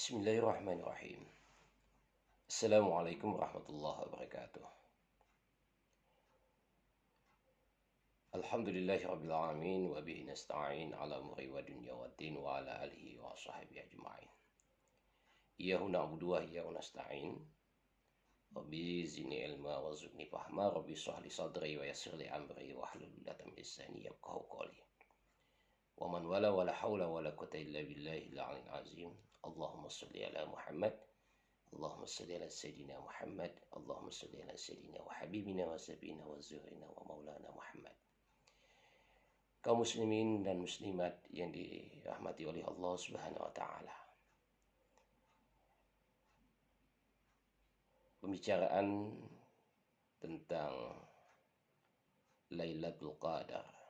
Bismillahirrahmanirrahim. Assalamualaikum warahmatullahi wabarakatuh. Alhamdulillahi rabbil alamin wa bihi nasta'in ala umuri wa dunya waddin wa ala alihi wa sahbihi ajma'in. Iyyahu na'budu wa iyyahu nasta'in. Rabbi zidni ilma wa zidni fahma. Rabbi shrah li sadri wa yassir li amri wa hlul 'uqdatam min lisani yafqahu qawli. Wa man wala wala haula wala quwwata illa billahil 'aliyyil 'azim. Allahumma shalli ala Muhammad. Allahumma salli ala Sayyidina Muhammad. Allahumma salli ala Sayyidina wa Habibina wa Sabina wa Zuhrina wa Maulana Muhammad. Kaum muslimin dan muslimat yang dirahmati oleh Allah Subhanahu wa taala. Pembicaraan tentang Lailatul Qadar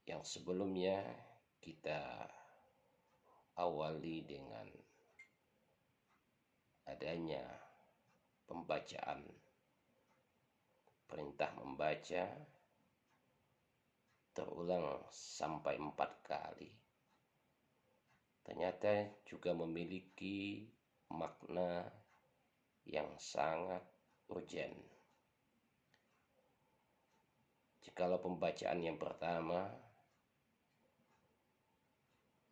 yang sebelumnya kita awali dengan adanya pembacaan perintah membaca terulang sampai 4 kali. Ternyata juga memiliki makna yang sangat urgen. Jikalau pembacaan yang pertama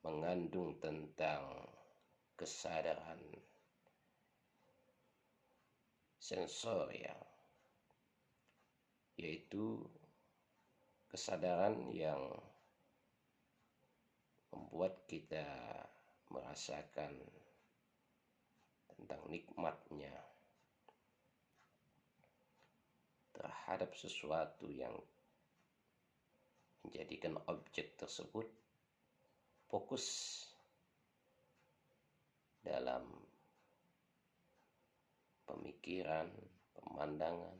mengandung tentang kesadaran sensorial, yaitu kesadaran yang membuat kita merasakan tentang nikmatnya terhadap sesuatu yang menjadikan objek tersebut fokus dalam pemikiran, pemandangan.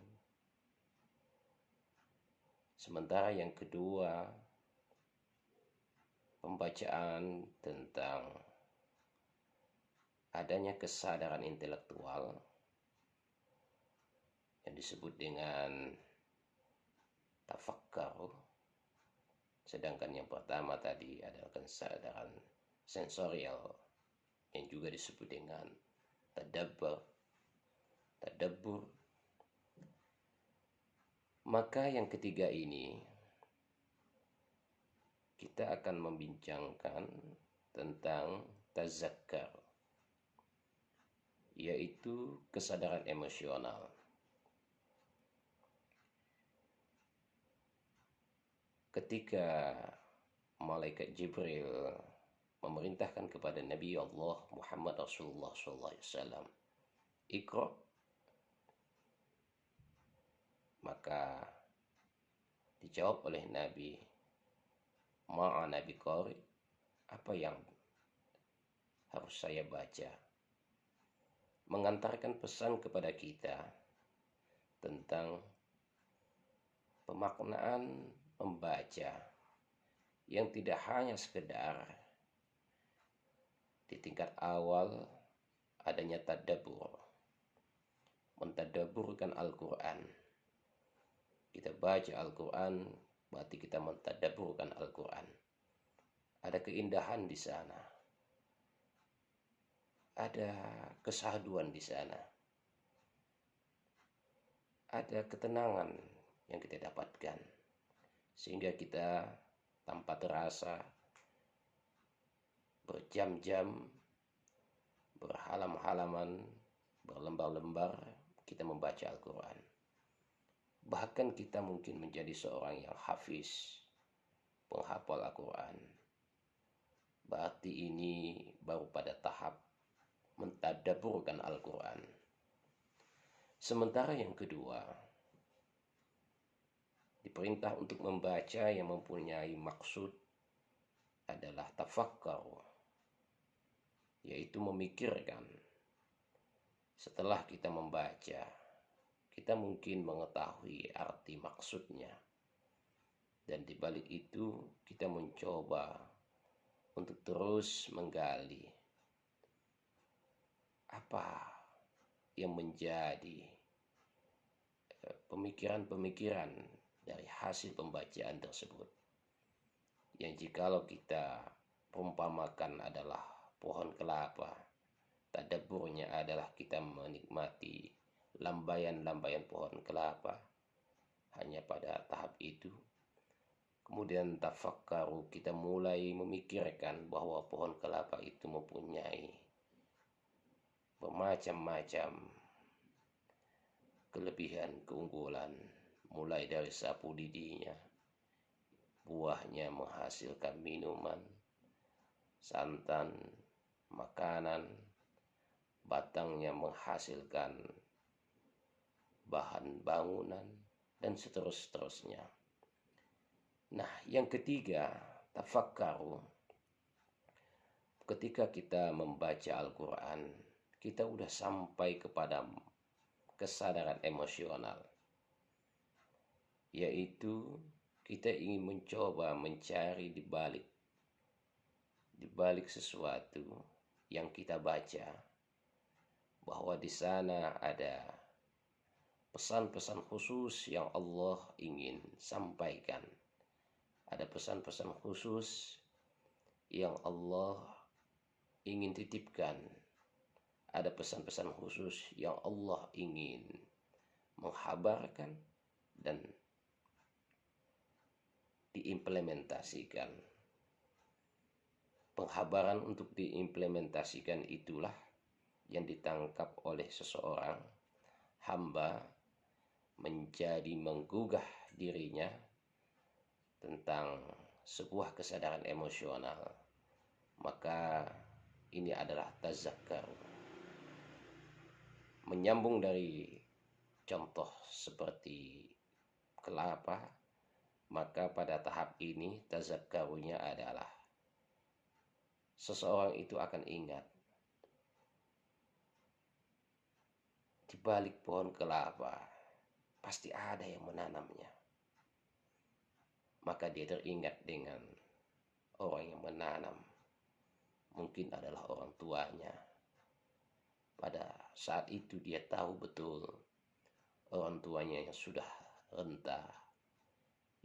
Sementara yang kedua, pembacaan tentang adanya kesadaran intelektual yang disebut dengan tafakkur. Sedangkan yang pertama tadi adalah kesadaran sensorial yang juga disebut dengan tadabbur. Maka yang ketiga ini kita akan membincangkan tentang tazakkar, yaitu kesadaran emosional. Ketika malaikat Jibril memerintahkan kepada Nabi Allah Muhammad Rasulullah SAW, Iqra, maka dijawab oleh Nabi, ma'ana biqari, apa yang harus saya baca? Mengantarkan pesan kepada kita tentang pemaknaan membaca yang tidak hanya sekedar di tingkat awal adanya tadabbur, mentadabburkan Al-Quran. Kita baca Al-Quran berarti kita mentadabburkan Al-Quran. Ada keindahan di sana, ada kesahduan di sana, ada ketenangan yang kita dapatkan, sehingga kita tanpa terasa berjam-jam, berhalam-halaman, berlembar-lembar kita membaca Al-Quran. Bahkan kita mungkin menjadi seorang yang hafiz, penghafal Al-Quran. Berarti ini baru pada tahap mentadabburkan Al-Quran. Sementara yang kedua, diperintah untuk membaca yang mempunyai maksud adalah tafakkur, yaitu memikirkan. Setelah kita membaca, kita mungkin mengetahui arti maksudnya, dan di balik itu kita mencoba untuk terus menggali apa yang menjadi pemikiran-pemikiran dari hasil pembacaan tersebut. yang jikalau kita perumpamakan adalah pohon kelapa, tadabburnya adalah kita menikmati lambaian-lambaian pohon kelapa hanya pada tahap itu. Kemudian tafakkaru, kita mulai memikirkan bahwa pohon kelapa itu mempunyai bermacam-macam kelebihan, keunggulan, mulai dari sapu lidinya, buahnya menghasilkan minuman, santan, makanan, batangnya menghasilkan bahan bangunan, dan seterusnya. Nah, yang ketiga, tafakkaru. Ketika kita membaca Al-Quran, kita udah sampai kepada kesadaran emosional, yaitu kita ingin mencoba mencari di balik sesuatu yang kita baca, bahwa di sana ada pesan-pesan khusus yang Allah ingin sampaikan. Ada pesan-pesan khusus yang Allah ingin titipkan. Ada pesan-pesan khusus yang Allah ingin menghabarkan dan diimplementasikan. Penghabaran untuk diimplementasikan itulah yang ditangkap oleh seseorang hamba menjadi menggugah dirinya tentang sebuah kesadaran emosional. Maka ini adalah tazakkar. Menyambung dari contoh seperti kelapa, maka pada tahap ini tazakkarunya adalah seseorang itu akan ingat di balik pohon kelapa pasti ada yang menanamnya. Maka dia teringat dengan orang yang menanam, mungkin adalah orang tuanya. Pada saat itu dia tahu betul orang tuanya yang sudah renta,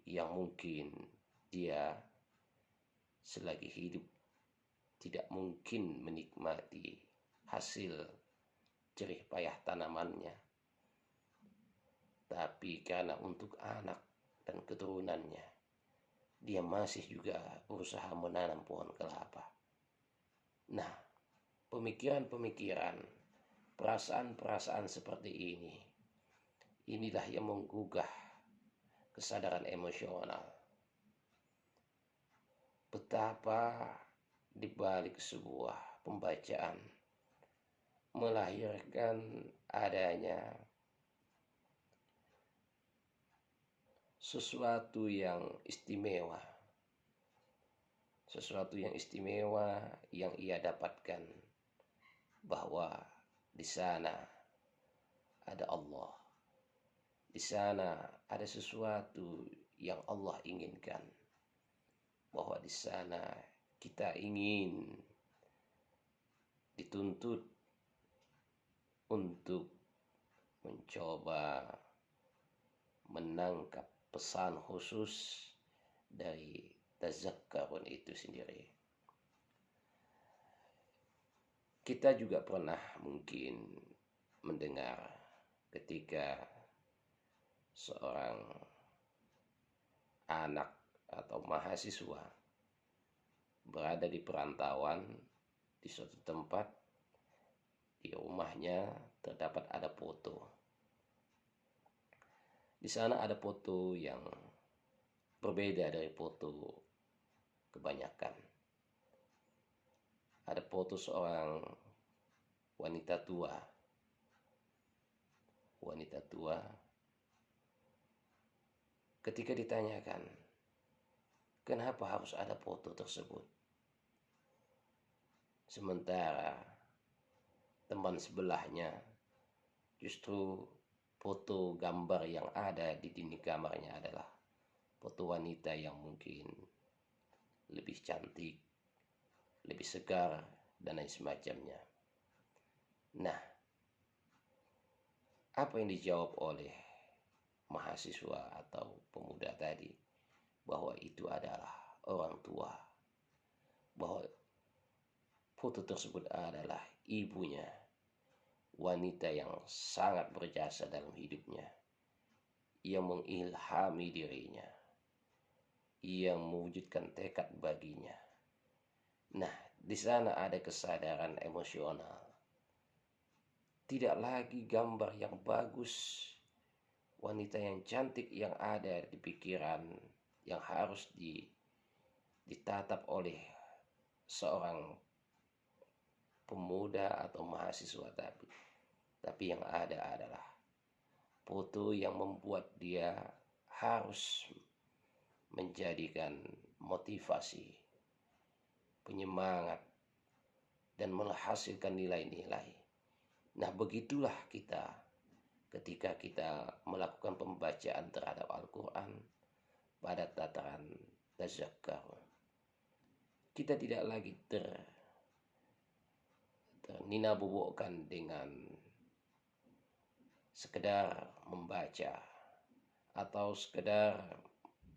yang mungkin dia selagi hidup tidak mungkin menikmati hasil jerih payah tanamannya. Tapi karena untuk anak dan keturunannya, dia masih juga berusaha menanam pohon kelapa. Nah, pemikiran-pemikiran, perasaan-perasaan seperti inilah yang menggugah kesadaran emosional. Betapa di balik sebuah pembacaan melahirkan adanya sesuatu yang istimewa, yang ia dapatkan, bahwa di sana ada Allah, di sana ada sesuatu yang Allah inginkan, bahwa di sana kita ingin dituntut untuk mencoba menangkap pesan khusus dari tazakkarun itu sendiri. Kita juga pernah mungkin mendengar ketika seorang anak atau mahasiswa berada di perantauan di suatu tempat, di rumahnya terdapat ada foto. Di sana ada foto yang berbeda dari foto kebanyakan. Ada foto seorang wanita tua. Ketika ditanyakan, kenapa harus ada foto tersebut? Sementara teman sebelahnya justru foto gambar yang ada di dinding kamarnya adalah foto wanita yang mungkin lebih cantik, lebih segar, dan lain semacamnya. Nah, apa yang dijawab oleh mahasiswa atau pemuda tadi? Bahwa itu adalah orang tua, bahwa foto tersebut adalah ibunya, wanita yang sangat berjasa dalam hidupnya, yang mengilhami dirinya, yang mewujudkan tekad baginya. Nah, di sana ada kesadaran emosional. Tidak lagi gambar yang bagus, wanita yang cantik yang ada di pikiran, yang harus ditatap oleh seorang pemuda atau mahasiswa, tapi yang ada adalah foto yang membuat dia harus menjadikan motivasi, penyemangat, dan menghasilkan nilai-nilai. Nah, begitulah kita ketika kita melakukan pembacaan terhadap Al-Quran pada tataran tazakkar. Kita tidak lagi ternina-bobokkan dengan sekedar membaca atau sekedar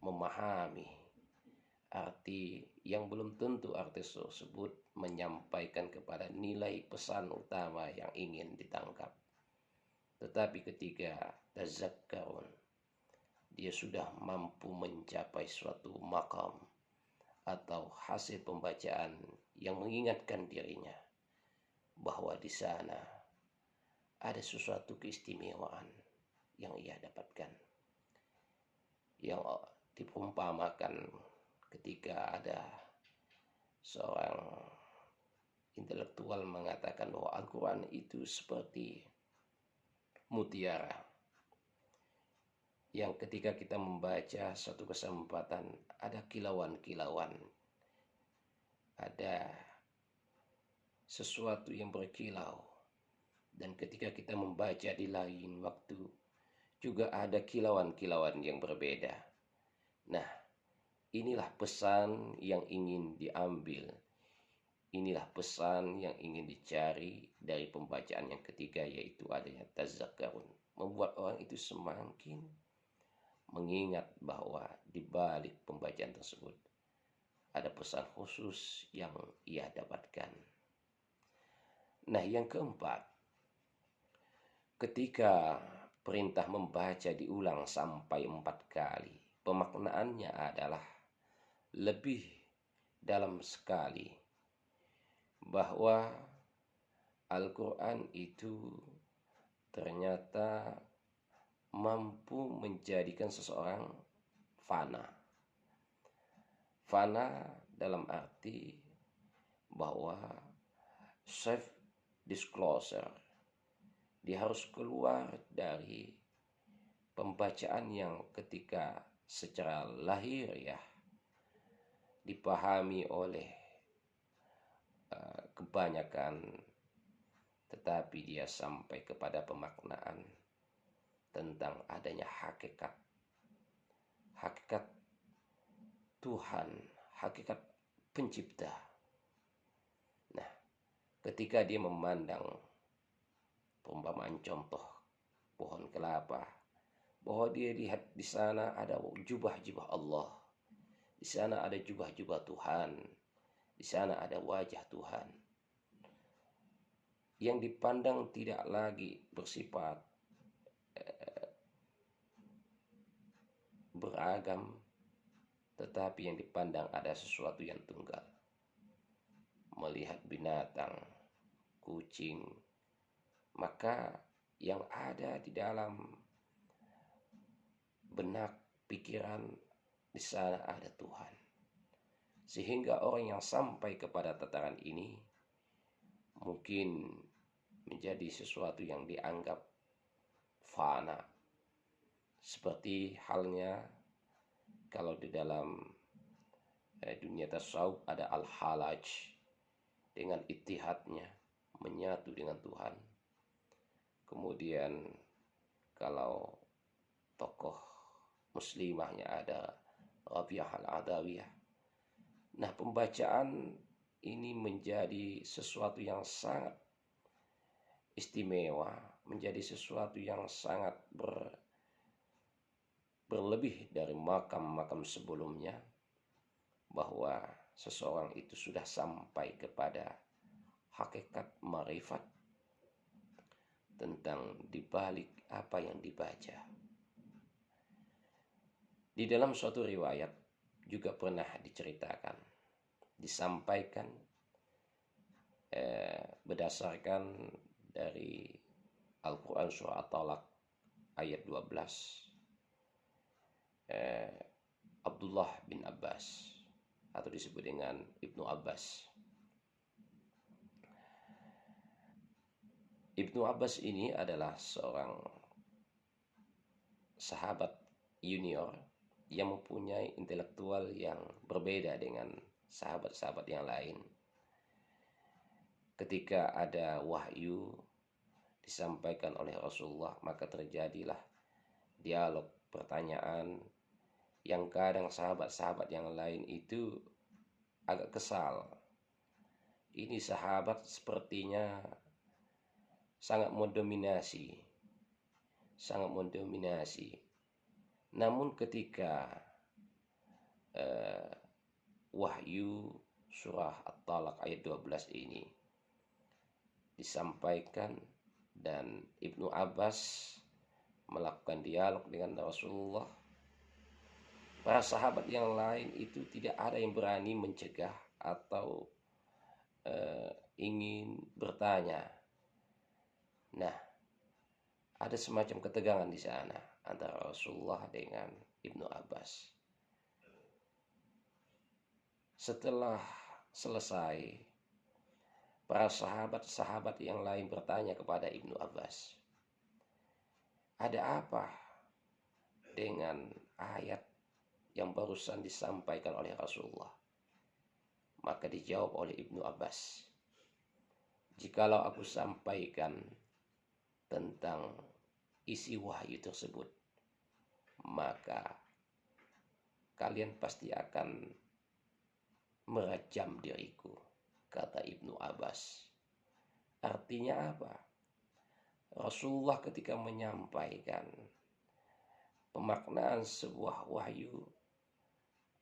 memahami arti yang belum tentu arti tersebut menyampaikan kepada nilai pesan utama yang ingin ditangkap. Tetapi ketika tazakkarun, dia sudah mampu mencapai suatu makam atau hasil pembacaan yang mengingatkan dirinya bahwa di sana ada sesuatu keistimewaan yang ia dapatkan, yang diperumpamakan ketika ada seorang intelektual mengatakan bahwa Al-Quran itu seperti mutiara, yang ketika kita membaca satu kesempatan ada kilauan-kilauan, ada sesuatu yang berkilau, dan ketika kita membaca di lain waktu juga ada kilauan-kilauan yang berbeda. Nah, inilah pesan yang ingin diambil. Inilah pesan yang ingin dicari dari pembacaan yang ketiga, yaitu adanya tazakkarun. Membuat orang itu semakin mengingat bahwa di balik pembacaan tersebut ada pesan khusus yang ia dapatkan. Nah, yang keempat, ketika perintah membaca diulang sampai 4 kali, pemaknaannya adalah lebih dalam sekali, bahwa Al-Quran itu ternyata mampu menjadikan seseorang fana. Fana dalam arti bahwa self disclosure, dia harus keluar dari pembacaan yang ketika secara lahir ya dipahami oleh kebanyakan, tetapi dia sampai kepada pemaknaan tentang adanya hakikat Tuhan, hakikat pencipta. Nah, ketika dia memandang perumpamaan contoh pohon kelapa, bahwa dia lihat di sana ada jubah-jubah Allah, di sana ada jubah-jubah Tuhan, di sana ada wajah Tuhan. Yang dipandang tidak lagi bersifat beragam, tetapi yang dipandang ada sesuatu yang tunggal. Melihat binatang, kucing, maka yang ada di dalam benak pikiran di sana ada Tuhan. Sehingga orang yang sampai kepada tataran ini mungkin menjadi sesuatu yang dianggap fana. Seperti halnya kalau di dalam dunia tasawuf ada al-halaj, dengan ittihadnya menyatu dengan Tuhan. Kemudian kalau tokoh muslimahnya ada Rabi'ah al-Adawiyah. Nah, pembacaan ini menjadi sesuatu yang sangat istimewa, menjadi sesuatu yang sangat berlebih dari makam-makam sebelumnya, bahwa seseorang itu sudah sampai kepada hakikat marifat tentang dibalik apa yang dibaca. Di dalam suatu riwayat juga pernah diceritakan, disampaikan berdasarkan dari Al-Quran surah At-Talaq ayat 12, Abdullah bin Abbas atau disebut dengan Ibnu Abbas. Ibnu Abbas ini adalah seorang sahabat junior yang mempunyai intelektual yang berbeda dengan sahabat-sahabat yang lain. Ketika ada wahyu disampaikan oleh Rasulullah, maka terjadilah dialog pertanyaan yang kadang sahabat-sahabat yang lain itu agak kesal. Ini sahabat sepertinya sangat mendominasi. Namun ketika wahyu surah At-Talaq ayat 12 ini disampaikan dan Ibnu Abbas melakukan dialog dengan Rasulullah, para sahabat yang lain itu tidak ada yang berani mencegah atau ingin bertanya. Nah, ada semacam ketegangan di sana antara Rasulullah dengan Ibnu Abbas. Setelah selesai, para sahabat-sahabat yang lain bertanya kepada Ibnu Abbas, ada apa dengan ayat yang barusan disampaikan oleh Rasulullah? Maka dijawab oleh Ibnu Abbas, jikalau aku sampaikan tentang isi wahyu tersebut, maka kalian pasti akan merajam diriku, kata Ibnu Abbas. Artinya apa? Rasulullah ketika menyampaikan pemaknaan sebuah wahyu,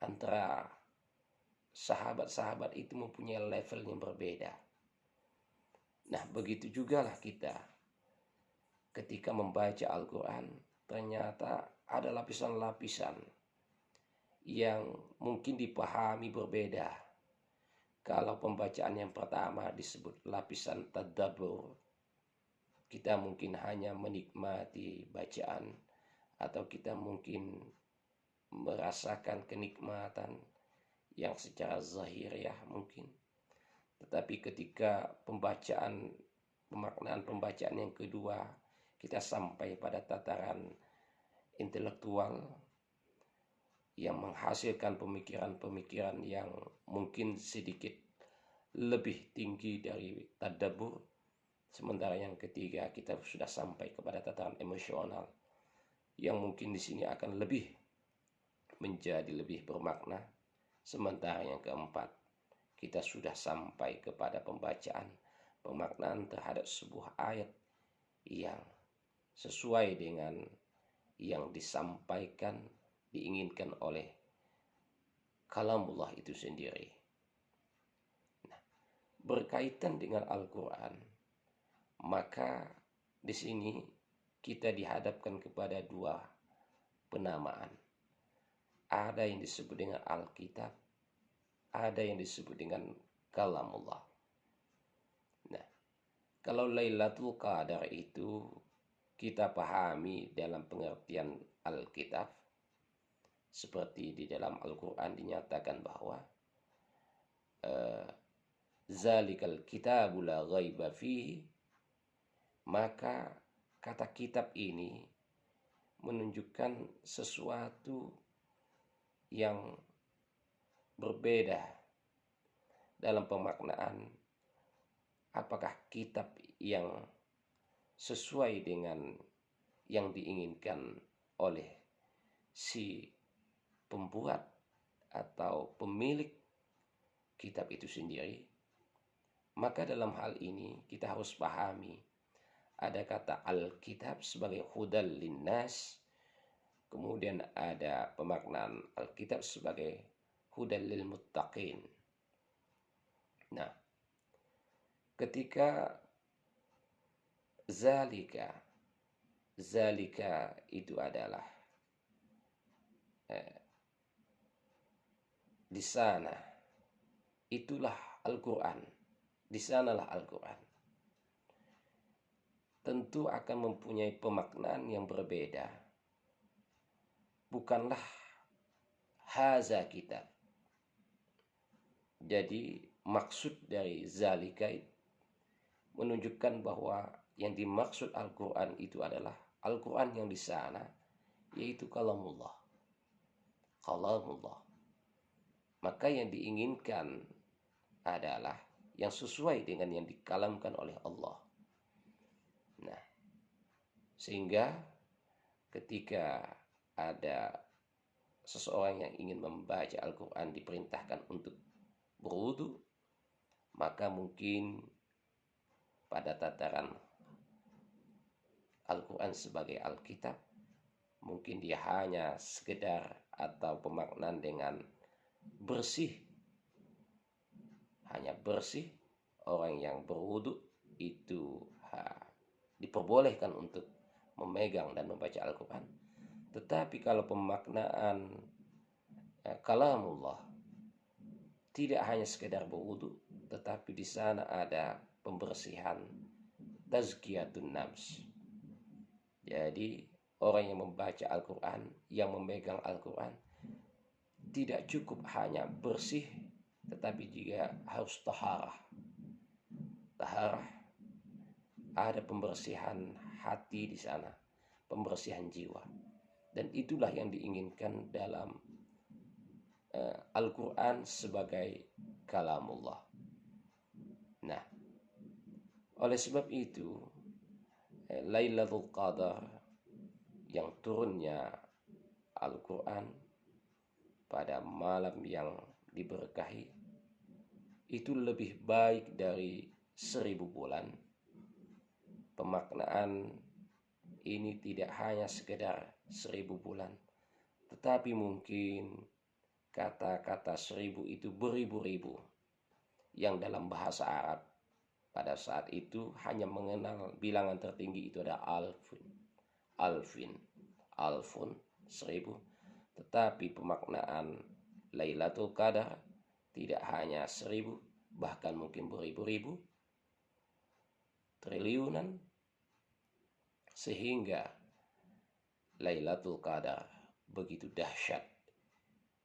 antara sahabat-sahabat itu mempunyai level yang berbeda. Nah, begitu jugalah kita ketika membaca Al-Quran, ternyata ada lapisan-lapisan yang mungkin dipahami berbeda. Kalau pembacaan yang pertama disebut lapisan tadabbur, kita mungkin hanya menikmati bacaan, atau kita mungkin merasakan kenikmatan yang secara zahiriah mungkin. Tetapi ketika pemaknaan pembacaan yang kedua, kita sampai pada tataran intelektual yang menghasilkan pemikiran-pemikiran yang mungkin sedikit lebih tinggi dari tadabbur. Sementara yang ketiga, kita sudah sampai kepada tataran emosional yang mungkin di sini akan menjadi lebih bermakna. Sementara yang keempat, kita sudah sampai kepada pemaknaan terhadap sebuah ayat yang sesuai dengan yang disampaikan, diinginkan oleh kalamullah itu sendiri. Nah, berkaitan dengan Al-Quran, maka di sini kita dihadapkan kepada dua penamaan. Ada yang disebut dengan Alkitab, ada yang disebut dengan kalamullah. Nah, kalau Lailatul Qadar itu kita pahami dalam pengertian Alkitab, seperti di dalam Al-Quran dinyatakan bahwa zalikal kitabu la ghaiba fihi, maka kata kitab ini menunjukkan sesuatu yang berbeda dalam pemaknaan. Apakah kitab yang sesuai dengan yang diinginkan oleh si pembuat atau pemilik kitab itu sendiri? Maka dalam hal ini kita harus pahami, ada kata Alkitab sebagai hudal linnas, kemudian ada pemaknaan Alkitab sebagai hudal lil muttaqin. Nah, ketika zalika itu adalah di sana, itulah Al-Quran, di sanalah Al-Quran, tentu akan mempunyai pemaknaan yang berbeda. Bukanlah haza kitab. Jadi maksud dari zalika menunjukkan bahwa yang dimaksud Al-Quran itu adalah Al-Quran yang di sana, yaitu kalamullah. Maka yang diinginkan adalah yang sesuai dengan yang dikalamkan oleh Allah. Nah, sehingga ketika ada seseorang yang ingin membaca Al-Quran diperintahkan untuk berwudu, maka mungkin pada tataran Al-Quran sebagai Alkitab, mungkin dia hanya sekedar atau pemaknaan dengan bersih, hanya bersih. Orang yang berwudu itu diperbolehkan untuk memegang dan membaca Al-Quran. Tetapi kalau pemaknaan kalamullah, tidak hanya sekedar berwudu, tetapi di sana ada pembersihan, tazkiyatun nafs. Jadi orang yang membaca Al-Quran, yang memegang Al-Quran, tidak cukup hanya bersih, tetapi juga harus taharah. Taharah, ada pembersihan hati di sana, pembersihan jiwa. Dan itulah yang diinginkan dalam Al-Quran sebagai kalamullah. Nah, oleh sebab itu Lailatul Qadar, yang turunnya Al-Quran pada malam yang diberkahi, itu lebih baik dari 1000 bulan. Pemaknaan ini tidak hanya sekedar 1000 bulan, tetapi mungkin kata-kata 1000 itu beribu-ribu, yang dalam bahasa Arab pada saat itu hanya mengenal bilangan tertinggi itu ada alfun 1000. Tetapi pemaknaan Lailatul Qadar tidak hanya 1000, bahkan mungkin beribu-ribu, triliunan, sehingga Lailatul Qadar begitu dahsyat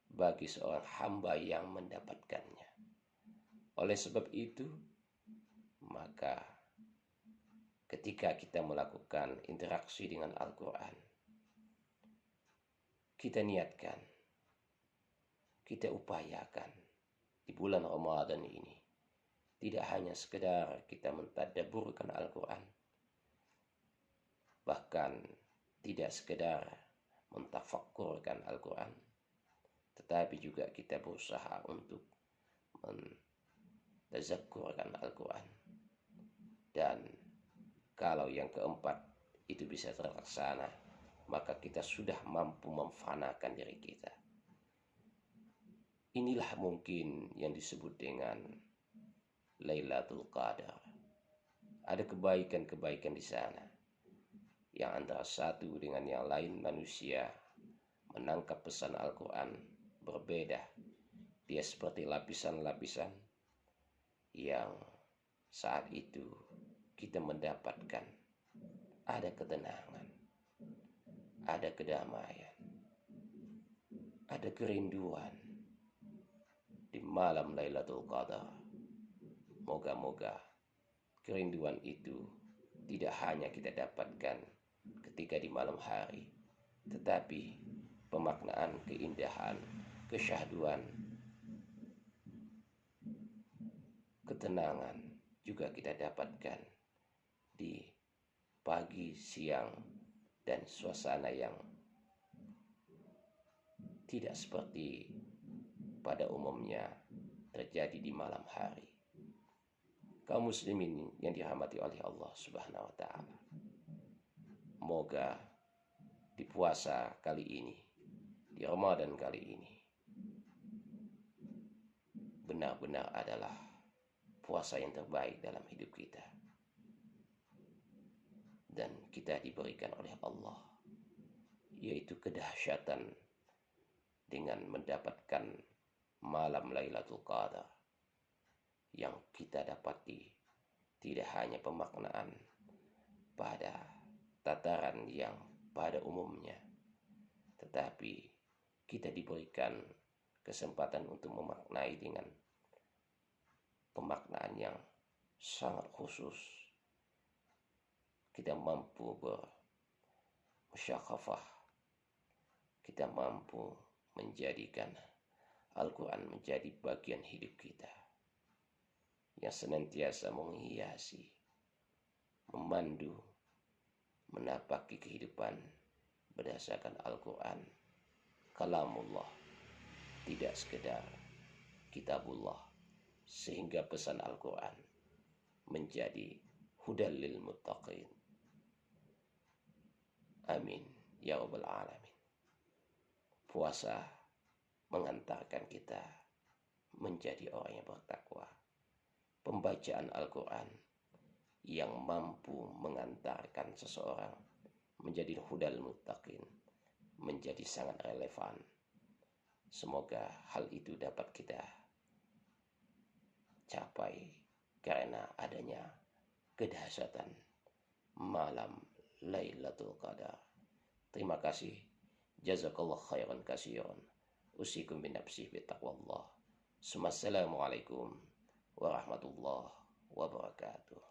bagi seorang hamba yang mendapatkannya. Oleh sebab itu, maka ketika kita melakukan interaksi dengan Al-Quran, kita niatkan, kita upayakan di bulan Ramadan ini, tidak hanya sekedar kita mentadabburkan Al-Quran, bahkan tidak sekedar mentafakkurkan Al-Quran, tetapi juga kita berusaha untuk mentazakkurkan Al-Quran. Dan kalau yang keempat itu bisa terlaksana, maka kita sudah mampu memfanakan diri kita. Inilah mungkin yang disebut dengan Lailatul Qadar. Ada kebaikan-kebaikan di sana, yang antara satu dengan yang lain manusia menangkap pesan Al-Quran berbeda. Dia seperti lapisan-lapisan yang saat itu kita mendapatkan ada ketenangan, ada kedamaian, ada kerinduan di malam Lailatul Qadar. Moga-moga kerinduan itu tidak hanya kita dapatkan ketika di malam hari, tetapi pemaknaan keindahan, kesyahduan, ketenangan juga kita dapatkan di pagi, siang, dan suasana yang tidak seperti pada umumnya terjadi di malam hari. Kaum muslimin yang dirahmati oleh Allah Subhanahu wa taala, moga di puasa kali ini, di Ramadan kali ini, benar-benar adalah puasa yang terbaik dalam hidup kita. Dan kita diberikan oleh Allah, yaitu kedahsyatan dengan mendapatkan malam Lailatul Qadar, yang kita dapati tidak hanya pemaknaan pada tataran yang pada umumnya, tetapi kita diberikan kesempatan untuk memaknai dengan pemaknaan yang sangat khusus. Kita mampu bermusyakhafah, kita mampu menjadikan Al-Quran menjadi bagian hidup kita yang senantiasa menghiasi, memandu, menapaki kehidupan berdasarkan Al-Quran, kalamullah, tidak sekedar kitabullah, sehingga pesan Al-Quran menjadi hudal lil muttaqin. Amin ya rabbal alamin. Puasa mengantarkan kita menjadi orang yang bertakwa. Pembacaan Al-Quran yang mampu mengantarkan seseorang menjadi hudal muttaqin menjadi sangat relevan. Semoga hal itu dapat kita capai karena adanya kedahsyatan malam Lailatul Qadar. Terima kasih. Jazakallah khairan kasiran. Usikum binafsi bittaqwallah. Assalamualaikum warahmatullahi wabarakatuh.